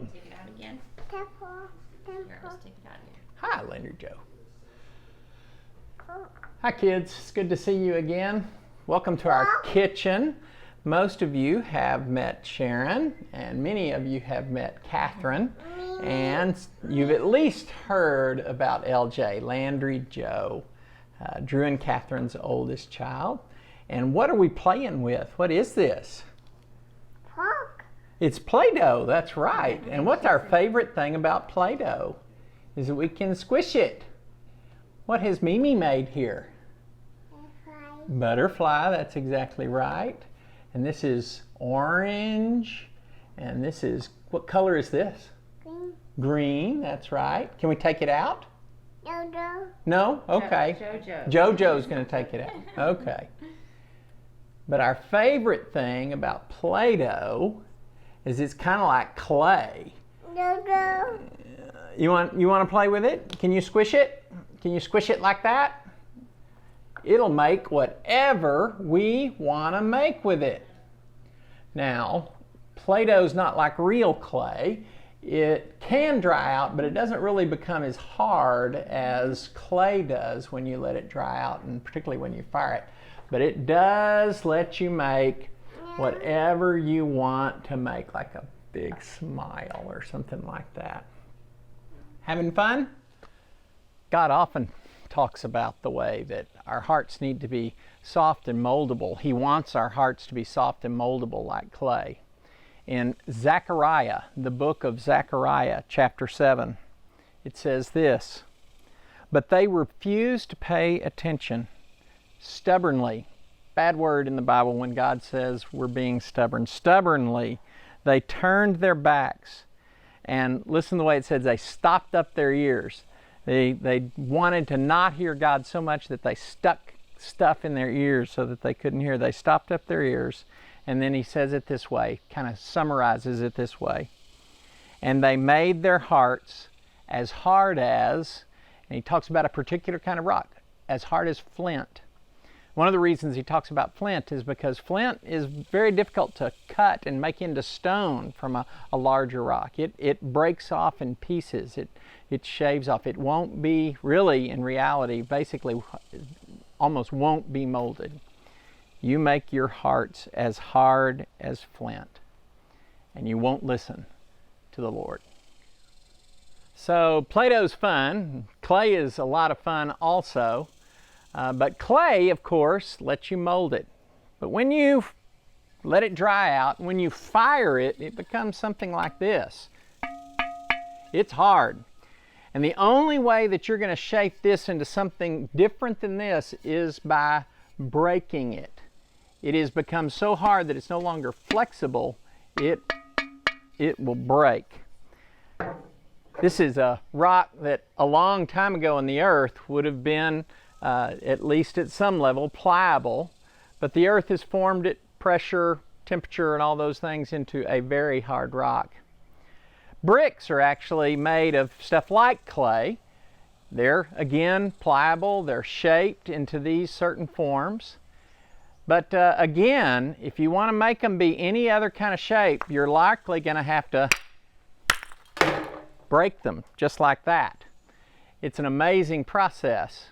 Can you take it out again? Here, let's take it out again. Hi, Leonard Joe. Hi, kids. It's good to see you again. Welcome to our kitchen. Most of you have met Sharon, and many of you have met Catherine, and you've at least heard about LJ, Landry Joe, Drew and Catherine's oldest child. And what are we playing with? What is this? It's Play-Doh, that's right. And what's our favorite thing about Play-Doh? Is that we can squish it. What has Mimi made here? Butterfly, that's exactly right. And this is orange. And this is, what color is this? Green. Green, that's right. Can we take it out? Jojo. No? Okay. Jojo. Jojo's going to take it out. Okay. But our favorite thing about Play-Doh is it's kind of like clay. Jojo. You want to play with it? Can you squish it? Can you squish it like that? It'll make whatever we want to make with it. Now, Play-Doh's not like real clay. It can dry out, but it doesn't really become as hard as clay does when you let it dry out, and particularly when you fire it. But it does let you make whatever you want to make, like a big smile or something like that. Having fun? God often talks about the way that our hearts need to be soft and moldable. He wants our hearts to be soft and moldable like clay. In Zechariah, the book of Zechariah, chapter 7, it says this, "But they refused to pay attention stubbornly." Bad word in the Bible when God says we're being stubborn. Stubbornly, they turned their backs. And listen to the way it says, they stopped up their ears. They wanted to not hear God so much that they stuck stuff in their ears so that they couldn't hear. They stopped up their ears. And then he says it this way, kind of summarizes it this way. "And they made their hearts as hard as," and he talks about a particular kind of rock, "as hard as flint." One of the reasons he talks about flint is because flint is very difficult to cut and make into stone from a larger rock. It breaks off in pieces. It shaves off. It won't be really, in reality, basically almost won't be molded. You make your hearts as hard as flint, and you won't listen to the Lord. So Play-Doh's fun. Clay is a lot of fun also. But clay, of course, lets you mold it. But when you let it dry out, when you fire it, it becomes something like this. It's hard. And the only way that you're going to shape this into something different than this is by breaking it. It has become so hard that it's no longer flexible. It will break. This is a rock that a long time ago in the earth would have been at least at some level, pliable, but the earth has formed it, pressure, temperature, and all those things into a very hard rock. Bricks are actually made of stuff like clay. They're, again, pliable. They're shaped into these certain forms. But again, if you want to make them be any other kind of shape, you're likely going to have to break them just like that. It's an amazing process.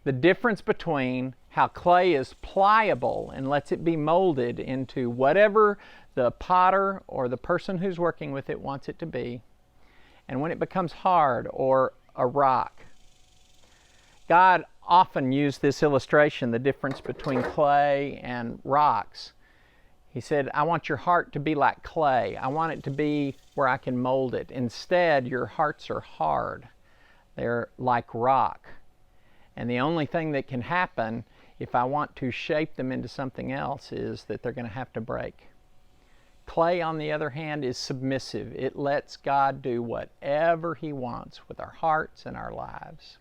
The difference between how clay is pliable and lets it be molded into whatever the potter or the person who's working with it wants it to be, and when it becomes hard or a rock. God often used this illustration, the difference between clay and rocks. He said, "I want your heart to be like clay. I want it to be where I can mold it. Instead, your hearts are hard. They're like rock. And the only thing that can happen if I want to shape them into something else is that they're going to have to break." Clay, on the other hand, is submissive. It lets God do whatever He wants with our hearts and our lives.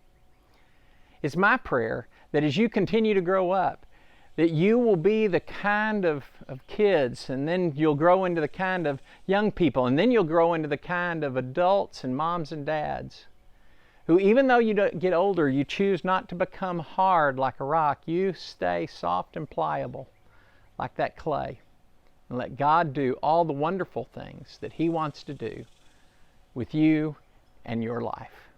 It's my prayer that as you continue to grow up, that you will be the kind of kids, and then you'll grow into the kind of young people, and then you'll grow into the kind of adults and moms and dads who, even though you get older, you choose not to become hard like a rock. You stay soft and pliable like that clay, and let God do all the wonderful things that He wants to do with you and your life.